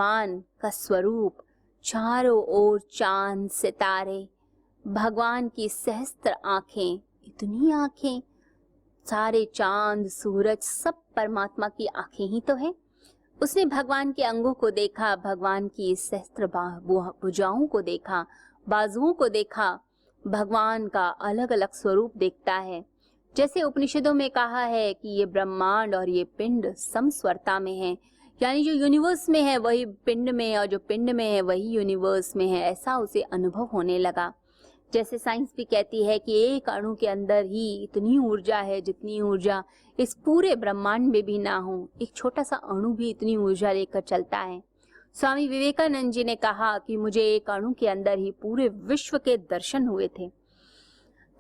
भगवान का स्वरूप, चारों ओर चांद सितारे, भगवान की सहस्त्र आंखें, इतनी आंखें, सारे चांद सूरज सब परमात्मा की आंखें ही तो है। उसने भगवान के अंगों को देखा, भगवान की सहस्त्र भुजाओं को देखा, बाजुओं को देखा, भगवान का अलग अलग स्वरूप देखता है। जैसे उपनिषदों में कहा है कि ये ब्रह्मांड और ये पिंड समस्वरता में है, यानी जो यूनिवर्स में है वही पिंड में और जो पिंड में है वही यूनिवर्स में है, ऐसा उसे अनुभव होने लगा। जैसे साइंस भी कहती है कि एक अणु के अंदर ही इतनी ऊर्जा है जितनी ऊर्जा इस पूरे ब्रह्मांड में भी ना हो, एक छोटा सा अणु भी इतनी ऊर्जा लेकर चलता है। स्वामी विवेकानंद जी ने कहा कि मुझे एक अणु के अंदर ही पूरे विश्व के दर्शन हुए थे।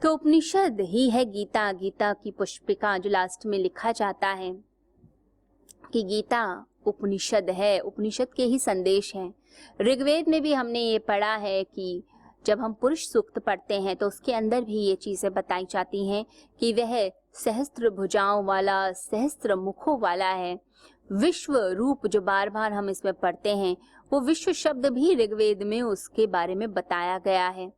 तो उपनिषद ही है गीता, गीता की पुष्पिका, जो लास्ट में लिखा जाता है कि गीता उपनिषद है, उपनिषद के ही संदेश हैं। ऋग्वेद में भी हमने ये पढ़ा है कि जब हम पुरुष सूक्त पढ़ते हैं तो उसके अंदर भी ये चीजें बताई जाती हैं कि वह सहस्त्र भुजाओं वाला, सहस्त्र मुखों वाला है। विश्व रूप जो बार बार हम इसमें पढ़ते हैं, वो विश्व शब्द भी ऋग्वेद में उसके बारे में बताया गया है।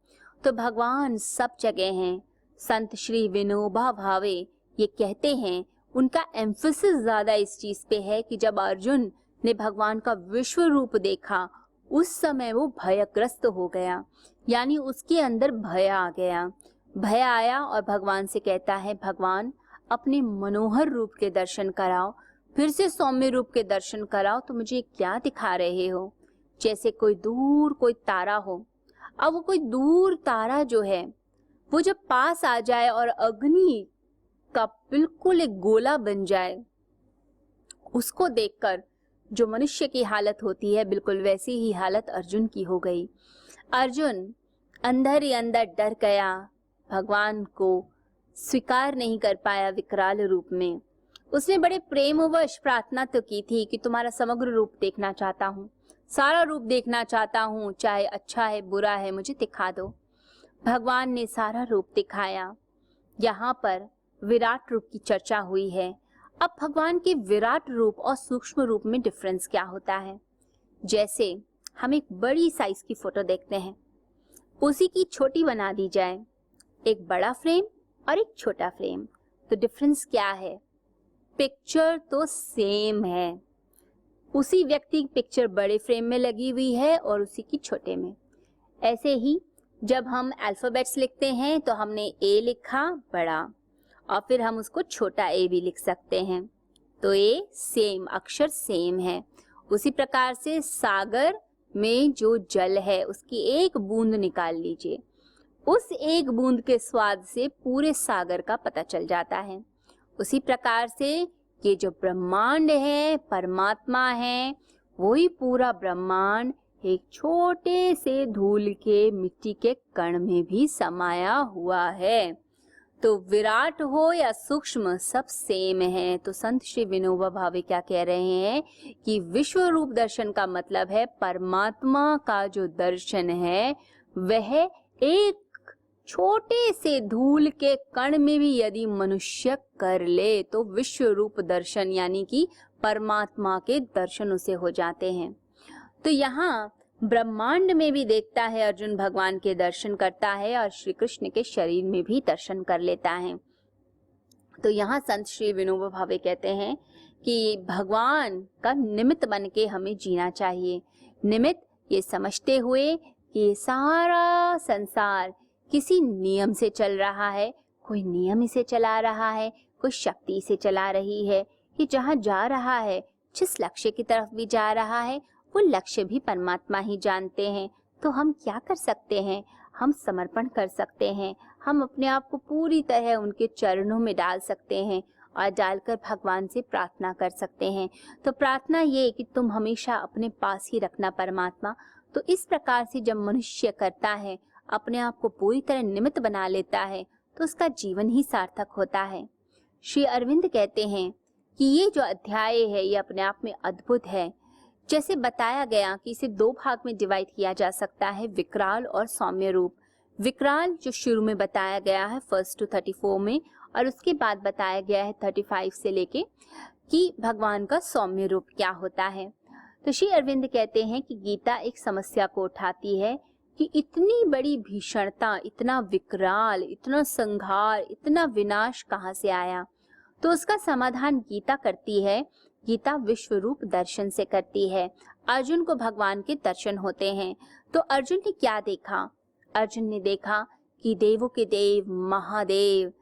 तो भगवान सब जगह हैं। संत श्री विनोबा भावे ये कहते हैं, उनका एम्फेसिस ज्यादा इस चीज पे है कि जब अर्जुन ने भगवान का विश्व रूप देखा उस समय वो भयग्रस्त हो गया, यानी उसके अंदर भय आ गया। भय आया और भगवान से कहता है, भगवान अपने मनोहर रूप के दर्शन कराओ, फिर से सौम्य रूप के दर्शन कराओ। तो मुझे क्या दिखा रहे हो? जैसे कोई दूर कोई तारा हो। अब वो कोई दूर तारा जो है वो जब पास आ जाए और अग्नि का बिल्कुल एक गोला बन जाए, उसको देखकर जो मनुष्य की हालत होती है बिल्कुल वैसी ही हालत अर्जुन की हो गई। अर्जुन अंदर ही अंदर डर गया, भगवान को स्वीकार नहीं कर पाया विकराल रूप में। उसने बड़े प्रेमवश प्रार्थना तो की थी कि तुम्हारा समग्र रूप देखना चाहता हूँ, सारा रूप देखना चाहता हूँ, चाहे अच्छा है बुरा है मुझे दिखा दो। भगवान ने सारा रूप दिखाया। यहाँ पर विराट रूप की चर्चा हुई है। अब भगवान के विराट रूप और सूक्ष्म रूप में डिफरेंस क्या होता है? जैसे हम एक बड़ी साइज की फोटो देखते हैं, उसी की छोटी बना दी जाए, एक बड़ा फ्रेम और एक छोटा फ्रेम, तो डिफरेंस क्या है? पिक्चर तो सेम है, उसी व्यक्ति की पिक्चर बड़े फ्रेम में लगी हुई है और उसी की छोटे में। ऐसे ही जब हम अल्फाबेट्स लिखते हैं तो हमने ए लिखा बड़ा और फिर हम उसको छोटा ए भी लिख सकते हैं, तो ए सेम, अक्षर सेम है। उसी प्रकार से सागर में जो जल है उसकी एक बूंद निकाल लीजिए, उस एक बूंद के स्वाद से पूरे सागर का पता चल जाता है। उसी प्रकार से ये जो ब्रह्मांड है, परमात्मा है, वही पूरा ब्रह्मांड एक छोटे से धूल के मिट्टी के कण में भी समाया हुआ है। तो विराट हो या सूक्ष्म सब सेम है। तो संत श्री विनोबा भावे क्या कह रहे हैं कि विश्व रूप दर्शन का मतलब है परमात्मा का जो दर्शन है वह एक छोटे से धूल के कण में भी यदि मनुष्य कर ले तो विश्व रूप दर्शन यानी कि परमात्मा के दर्शन उसे हो जाते हैं। तो यहाँ ब्रह्मांड में भी देखता है अर्जुन, भगवान के दर्शन करता है और श्री कृष्ण के शरीर में भी दर्शन कर लेता है। तो यहाँ संत श्री विनोबा भावे कहते हैं कि भगवान का निमित्त बन के हमें जीना चाहिए। निमित्त ये समझते हुए कि सारा संसार किसी नियम से चल रहा है, कोई नियम इसे चला रहा है, कोई शक्ति इसे चला रही है। कि जहाँ जा रहा है, जिस लक्ष्य की तरफ भी जा रहा है, वो लक्ष्य भी परमात्मा ही जानते हैं। तो हम क्या कर सकते हैं? हम समर्पण कर सकते हैं, हम अपने आप को पूरी तरह उनके चरणों में डाल सकते हैं और डालकर भगवान से प्रार्थना कर सकते हैं। तो प्रार्थना ये कि तुम हमेशा अपने पास ही रखना परमात्मा। तो इस प्रकार से जब मनुष्य करता है, अपने आप को पूरी तरह निमित्त बना लेता है, तो उसका जीवन ही सार्थक होता है। श्री अरविंद कहते हैं कि ये जो अध्याय है ये अपने आप में अद्भुत है। जैसे बताया गया कि इसे दो भाग में डिवाइड किया जा सकता है, विकराल और सौम्य रूप। विकराल जो शुरू में बताया गया है 1 to 34 में, और उसके बाद बताया गया है 35 से लेके कि भगवान का सौम्य रूप क्या होता है। तो श्री अरविंद कहते हैं कि गीता एक समस्या को उठाती है कि इतनी बड़ी भीषणता, इतना विकराल, इतना संहार, इतना विनाश कहाँ से आया। तो उसका समाधान गीता करती है। गीता विश्व रूप दर्शन से करती है। अर्जुन को भगवान के दर्शन होते हैं। तो अर्जुन ने क्या देखा? अर्जुन ने देखा कि देवों के देव महादेव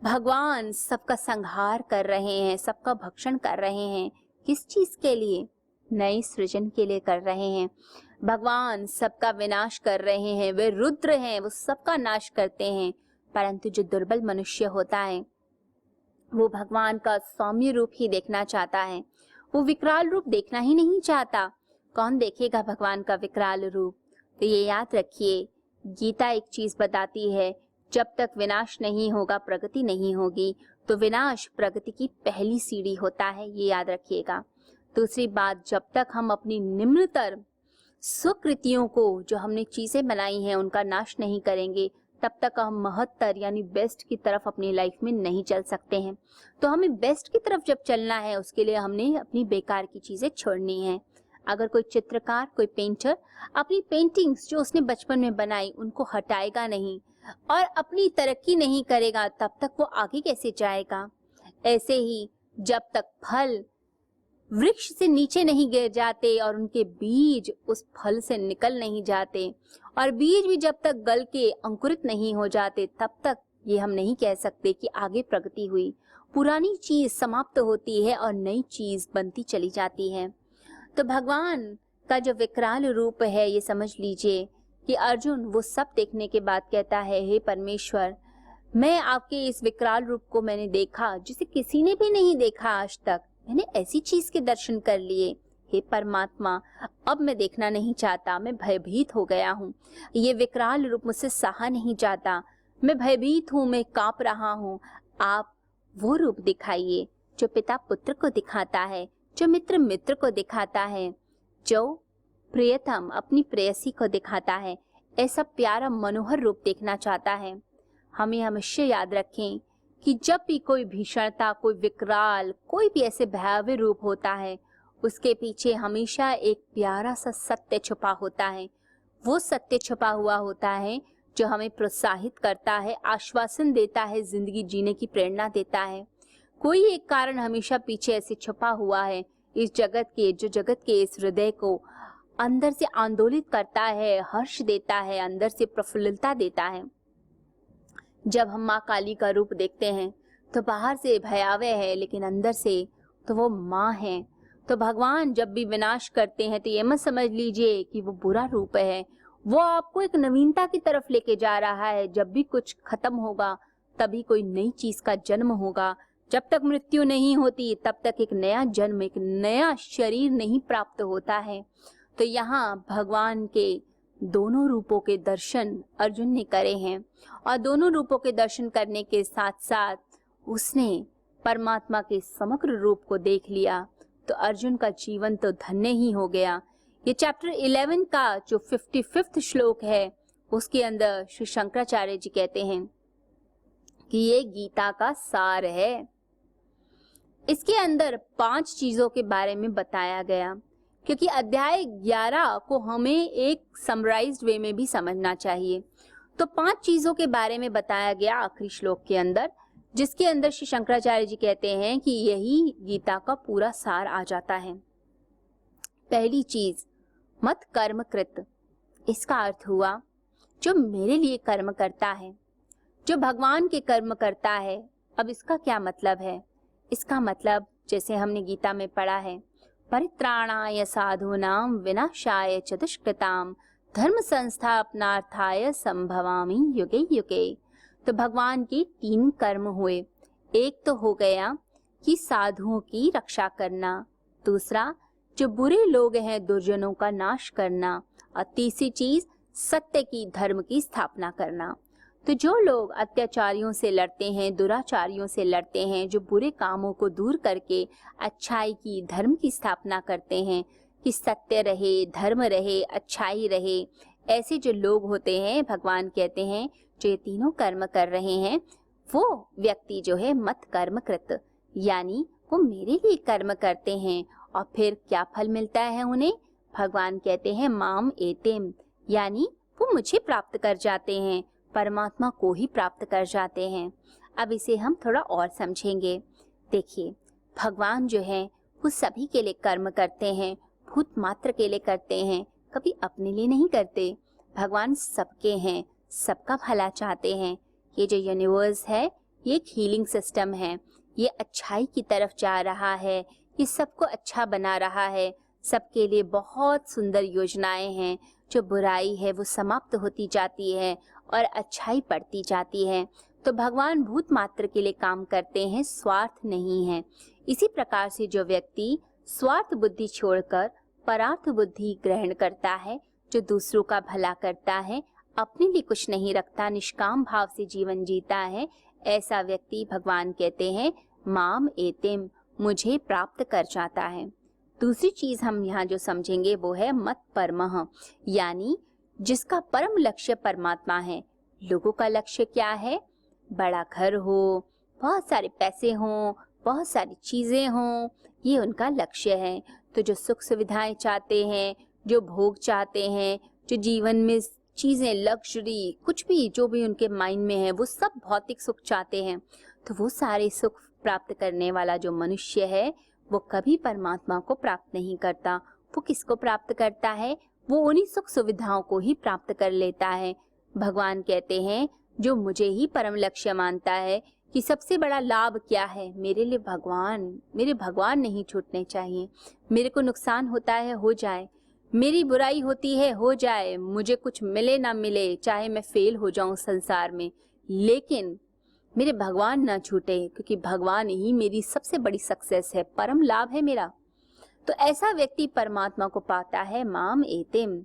भगवान सबका संहार कर रहे हैं, सबका भक्षण कर रहे हैं। किस चीज के लिए? नए सृजन के लिए कर रहे हैं। भगवान सबका विनाश कर रहे हैं। वे रुद्र हैं, वो सबका नाश करते हैं। परंतु जो दुर्बल मनुष्य होता है वो भगवान का सौम्य रूप ही देखना चाहता है, वो विकराल रूप देखना ही नहीं चाहता। कौन देखेगा भगवान का विकराल रूप? तो ये याद रखिए, गीता एक चीज बताती है, जब तक विनाश नहीं होगा प्रगति नहीं होगी। तो विनाश प्रगति की पहली सीढ़ी होता है, ये याद रखिएगा। दूसरी बात, जब तक हम अपनी निम्नतर सुकृतियों को, जो हमने चीजें बनाई हैं, उनका नाश नहीं करेंगे, तब तक हम महत्तर यानी बेस्ट की तरफ अपनी लाइफ में नहीं चल सकते हैं। तो हमें बेस्ट की तरफ जब चलना है, उसके लिए हमने अपनी बेकार की चीजें छोड़नी है। अगर कोई चित्रकार, कोई पेंटर अपनी पेंटिंग्स जो उसने बचपन में बनाई उनको हटाएगा नहीं और अपनी तरक्की नहीं करेगा, तब तक वो आगे कैसे जाएगा? ऐसे ही जब तक फल वृक्ष से नीचे नहीं गिर जाते और उनके बीज उस फल से निकल नहीं जाते और बीज भी जब तक गल के अंकुरित नहीं हो जाते, तब तक ये हम नहीं कह सकते कि आगे प्रगति हुई। पुरानी चीज समाप्त होती है और नई चीज बनती चली जाती है। तो भगवान का जो विकराल रूप है, ये समझ लीजिए कि अर्जुन वो सब देखने के बाद कहता है, हे परमेश्वर, मैं आपके इस विकराल रूप को मैंने देखा जिसे किसी ने भी नहीं देखा आज तक। मैंने ऐसी चीज के दर्शन कर लिए। हे परमात्मा, अब मैं देखना नहीं चाहता, मैं भयभीत हो गया हूँ। ये विकराल रूप मुझसे सहा नहीं जाता, मैं भयभीत हूँ, मैं कांप रहा हूँ। आप वो रूप दिखाइए जो पिता पुत्र को दिखाता है, जो मित्र मित्र को दिखाता है, जो प्रियतम अपनी प्रेयसी को दिखाता है। ऐसा प्यारा मनोहर रूप देखना चाहता है। हमें हमेशा याद रखें कि जब भी कोई भीषणता, कोई विकराल, कोई भी ऐसे भयावह रूप होता है, उसके पीछे हमेशा एक प्यारा सा सत्य छुपा होता है। वो सत्य छुपा हुआ होता है जो हमें प्रोत्साहित करता है, आश्वासन देता है, जिंदगी जीने की प्रेरणा देता है। कोई एक कारण हमेशा पीछे ऐसे छुपा हुआ है इस जगत के, जो जगत के इस हृदय को अंदर से आंदोलित करता है, हर्ष देता है, अंदर से प्रफुल्लता देता है। जब हम माँ काली का रूप देखते हैं तो बाहर से भयावह है, लेकिन अंदर से तो वो माँ है। तो भगवान जब भी विनाश करते हैं तो ये मत समझ लीजिए कि वो बुरा रूप है, वो आपको एक नवीनता की तरफ लेके जा रहा है। जब भी कुछ खत्म होगा तभी कोई नई चीज का जन्म होगा। जब तक मृत्यु नहीं होती तब तक एक नया जन्म, एक नया शरीर नहीं प्राप्त होता है। तो यहाँ भगवान के दोनों रूपों के दर्शन अर्जुन ने करे हैं और दोनों रूपों के दर्शन करने के साथ साथ उसने परमात्मा के समग्र रूप को देख लिया। तो अर्जुन का जीवन तो धन्य ही हो गया। ये चैप्टर 11 का जो 55वां श्लोक है, उसके अंदर श्री शंकराचार्य जी कहते हैं कि ये गीता का सार है। इसके अंदर 5 चीजों के बारे में बताया गया, क्योंकि अध्याय 11 को हमें एक समराइज्ड वे में भी समझना चाहिए। तो 5 चीजों के बारे में बताया गया आखिरी श्लोक के अंदर, जिसके अंदर श्री शंकराचार्य जी कहते हैं कि यही गीता का पूरा सार आ जाता है। पहली चीज, मत कर्म कृत। इसका अर्थ हुआ जो मेरे लिए कर्म करता है, जो भगवान के कर्म करता है। अब इसका क्या मतलब है? इसका मतलब जैसे हमने गीता में पढ़ा है, परित्राणाय साधूनां विनाशाय च दुष्कृतां धर्म संस्थापनार्थाय संभवामि युगे युगे। तो भगवान के 3 कर्म हुए। एक तो हो गया कि साधुओं की रक्षा करना, दूसरा जो बुरे लोग हैं दुर्जनों का नाश करना, और तीसरी चीज सत्य की, धर्म की स्थापना करना। तो जो लोग अत्याचारियों से लड़ते हैं, दुराचारियों से लड़ते हैं, जो बुरे कामों को दूर करके अच्छाई की, धर्म की स्थापना करते हैं कि सत्य रहे, धर्म रहे, अच्छाई रहे, ऐसे जो लोग होते हैं, भगवान कहते हैं जो ये तीनों कर्म कर रहे हैं, वो व्यक्ति जो है मत कर्म कृत, यानी वो मेरे लिए कर्म करते हैं और फिर क्या फल मिलता है उन्हें? भगवान कहते हैं माम एतेम, यानी वो मुझे प्राप्त कर जाते हैं, परमात्मा को ही प्राप्त कर जाते हैं। अब इसे हम थोड़ा और समझेंगे। देखिए, भगवान जो है वो सभी के लिए कर्म करते हैं, भूत मात्र के लिए करते हैं, कभी अपने लिए नहीं करते। भगवान सबके हैं, सबका भला चाहते हैं। ये जो यूनिवर्स है ये एक हीलिंग सिस्टम है, ये अच्छाई की तरफ जा रहा है, ये सबको अच्छा बना रहा है, सबके लिए बहुत सुंदर योजनाएं हैं। जो बुराई है वो समाप्त होती जाती है और अच्छाई बढ़ती जाती है। तो भगवान भूत मात्र के लिए काम करते हैं, स्वार्थ नहीं है। इसी प्रकार से जो व्यक्ति स्वार्थ बुद्धि छोड़कर परार्थ बुद्धि ग्रहण करता है, जो दूसरों का भला करता है, अपने लिए कुछ नहीं रखता, निष्काम भाव से जीवन जीता है, ऐसा व्यक्ति भगवान कहते हैं माम एतेम, मुझे प्राप्त कर जाता है। दूसरी चीज हम यहाँ जो समझेंगे वो है मत परमः, यानी जिसका परम लक्ष्य परमात्मा है। लोगों का लक्ष्य क्या है? बड़ा घर हो, बहुत सारे पैसे हों, बहुत सारी चीजें हों, ये उनका लक्ष्य है। तो जो सुख सुविधाएं चाहते हैं, जो भोग चाहते हैं, जो जीवन में चीजें, लग्जरी, कुछ भी जो भी उनके माइंड में है, वो सब भौतिक सुख चाहते हैं। तो वो सारे सुख प्राप्त करने वाला जो मनुष्य है वो कभी परमात्मा को प्राप्त नहीं करता। वो किसको प्राप्त करता है? वो उन्हीं सुख सुविधाओं को ही प्राप्त कर लेता है। भगवान कहते हैं जो मुझे ही परम लक्ष्य मानता है कि सबसे बड़ा लाभ क्या है, मेरे लिए मेरे भगवान नहीं छूटने चाहिए। मेरे को नुकसान होता है, हो जाए, मेरी बुराई होती है, हो जाए, मुझे कुछ मिले ना मिले, चाहे मैं फेल हो जाऊं संसार में, लेकिन मेरे भगवान ना छूटे, क्योंकि भगवान ही मेरी सबसे बड़ी सक्सेस है, परम लाभ है मेरा। तो ऐसा व्यक्ति परमात्मा को पाता है माम एतेम।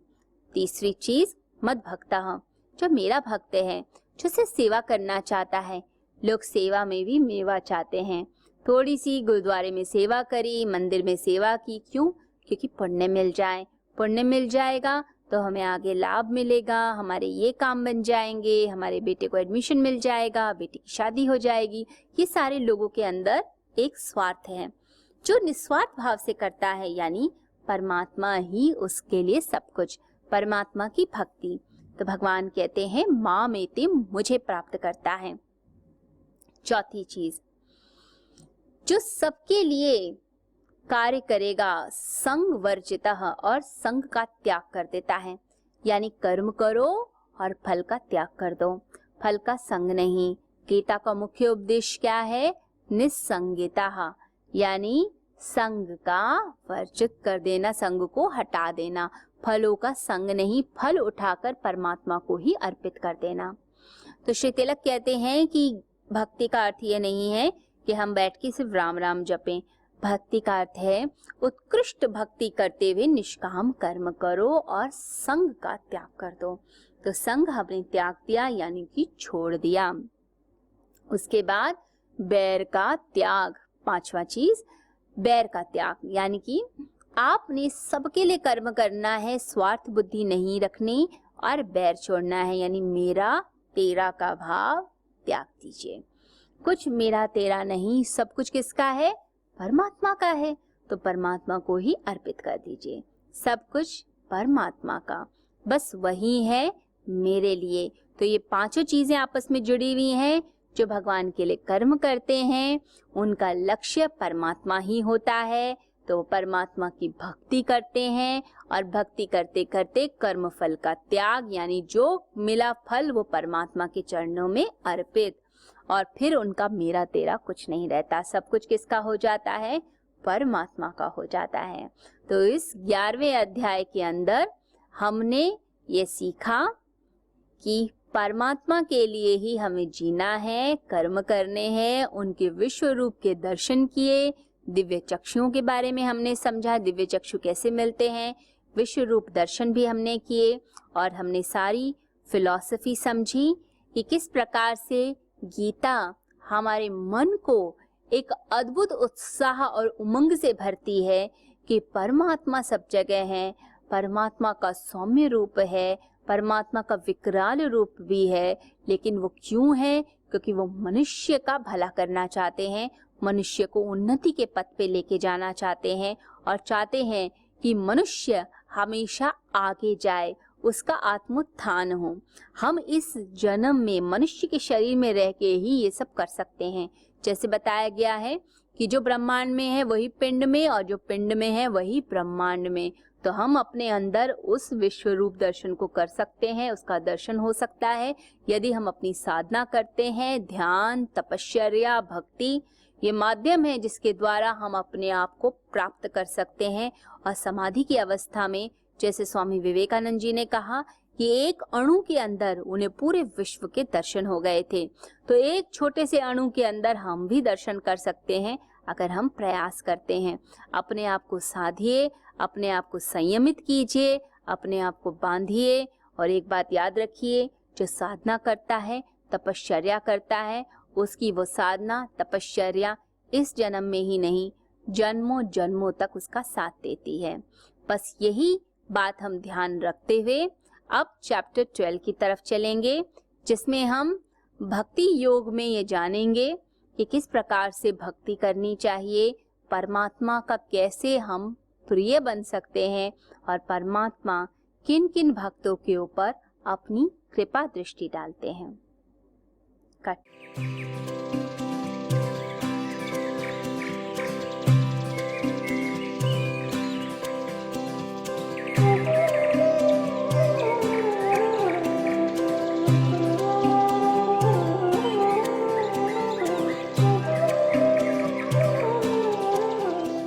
तीसरी चीज मद भक्तः, जो मेरा भक्त है, जो से सेवा करना चाहता है। लोग सेवा में भी मेवा चाहते हैं। थोड़ी सी गुरुद्वारे में सेवा करी, मंदिर में सेवा की, क्यों? क्योंकि पुण्य मिल जाए, पुण्य मिल जाएगा तो हमें आगे लाभ मिलेगा, हमारे ये काम बन जाएंगे, हमारे बेटे को एडमिशन मिल जाएगा, बेटी की शादी हो जाएगी। ये सारे लोगों के अंदर एक स्वार्थ है। जो निस्वार्थ भाव से करता है, यानी परमात्मा ही उसके लिए सब कुछ, परमात्मा की भक्ति, तो भगवान कहते हैं माम एतेम, मुझे प्राप्त करता है। चौथी चीज, जो सबके लिए कार्य करेगा, संग वर्जितः, और संग का त्याग कर देता है, यानी कर्म करो और फल का त्याग कर दो, फल का संग नहीं। गीता का मुख्य उपदेश क्या है? निस्संगिता, यानी संग का वर्जित कर देना, संग को हटा देना, फलों का संग नहीं, फल उठाकर परमात्मा को ही अर्पित कर देना। तो श्री तिलक कहते हैं कि भक्ति का अर्थ ये नहीं है कि हम बैठ के सिर्फ राम राम जपें। भक्ति का अर्थ है उत्कृष्ट भक्ति करते हुए निष्काम कर्म करो और संग का त्याग कर दो। तो संग हमने त्याग दिया, यानी कि छोड़ दिया। उसके बाद बैर का त्याग, पांचवा चीज बैर का त्याग, यानी कि आपने सबके लिए कर्म करना है, स्वार्थ बुद्धि नहीं रखनी और बैर छोड़ना है, यानी मेरा तेरा का भाव त्याग दीजिए। कुछ मेरा तेरा नहीं, सब कुछ किसका है? परमात्मा का है, तो परमात्मा को ही अर्पित कर दीजिए। सब कुछ परमात्मा का, बस वही है मेरे लिए। तो ये पांचों चीजें आपस में जुड़ी हुई हैं। जो भगवान के लिए कर्म करते हैं उनका लक्ष्य परमात्मा ही होता है, तो परमात्मा की भक्ति करते हैं और भक्ति करते करते कर्म फल का त्याग, यानी जो मिला फल वो परमात्मा के चरणों में अर्पित, और फिर उनका मेरा तेरा कुछ नहीं रहता, सब कुछ किसका हो जाता है? परमात्मा का हो जाता है। तो इस 11वें अध्याय के अंदर हमने ये सीखा कि परमात्मा के लिए ही हमें जीना है, कर्म करने हैं, उनके विश्व रूप के दर्शन किए, दिव्य चक्षुओं के बारे में हमने समझा, दिव्य चक्षु कैसे मिलते हैं, विश्व रूप दर्शन भी हमने किए, और हमने सारी फिलॉसफी समझी कि किस प्रकार से गीता हमारे मन को एक अद्भुत उत्साह और उमंग से भरती है कि परमात्मा सब जगह है, परमात्मा का सौम्य रूप है, परमात्मा का विकराल रूप भी है, लेकिन वो क्यों है? क्योंकि वो मनुष्य का भला करना चाहते हैं, मनुष्य को उन्नति के पथ पे लेके जाना चाहते हैं, और चाहते हैं कि मनुष्य हमेशा आगे जाए, उसका आत्मोत्थान हो। हम इस जन्म में मनुष्य के शरीर में रह के ही ये सब कर सकते हैं। जैसे बताया गया है कि जो ब्रह्मांड में है वही पिंड में, और जो पिंड में है वही ब्रह्मांड में। तो हम अपने अंदर उस विश्व रूप दर्शन को कर सकते हैं, उसका दर्शन हो सकता है यदि हम अपनी साधना करते हैं। ध्यान, तपश्चर्या, भक्ति ये माध्यम है जिसके द्वारा हम अपने आप को प्राप्त कर सकते हैं। और समाधि की अवस्था में, जैसे स्वामी विवेकानंद जी ने कहा कि एक अणु के अंदर उन्हें पूरे विश्व के दर्शन हो गए थे। तो एक छोटे से अणु के अंदर हम भी दर्शन कर सकते हैं अगर हम प्रयास करते हैं। अपने आप को साधिए, अपने आप को संयमित कीजिए, अपने आप को बांधिए। और एक बात याद रखिए, जो साधना करता है, तपश्चर्या करता है, उसकी वो साधना तपश्चर्या इस जन्म में ही नहीं, जन्मों जन्मों तक उसका साथ देती है। बस यही बात हम ध्यान रखते हुए अब चैप्टर 12 की तरफ चलेंगे, जिसमें हम भक्ति योग में ये जानेंगे कि किस प्रकार से भक्ति करनी चाहिए, परमात्मा का कैसे हम प्रिय बन सकते हैं, और परमात्मा किन किन भक्तों के ऊपर अपनी कृपा दृष्टि डालते हैं। कट।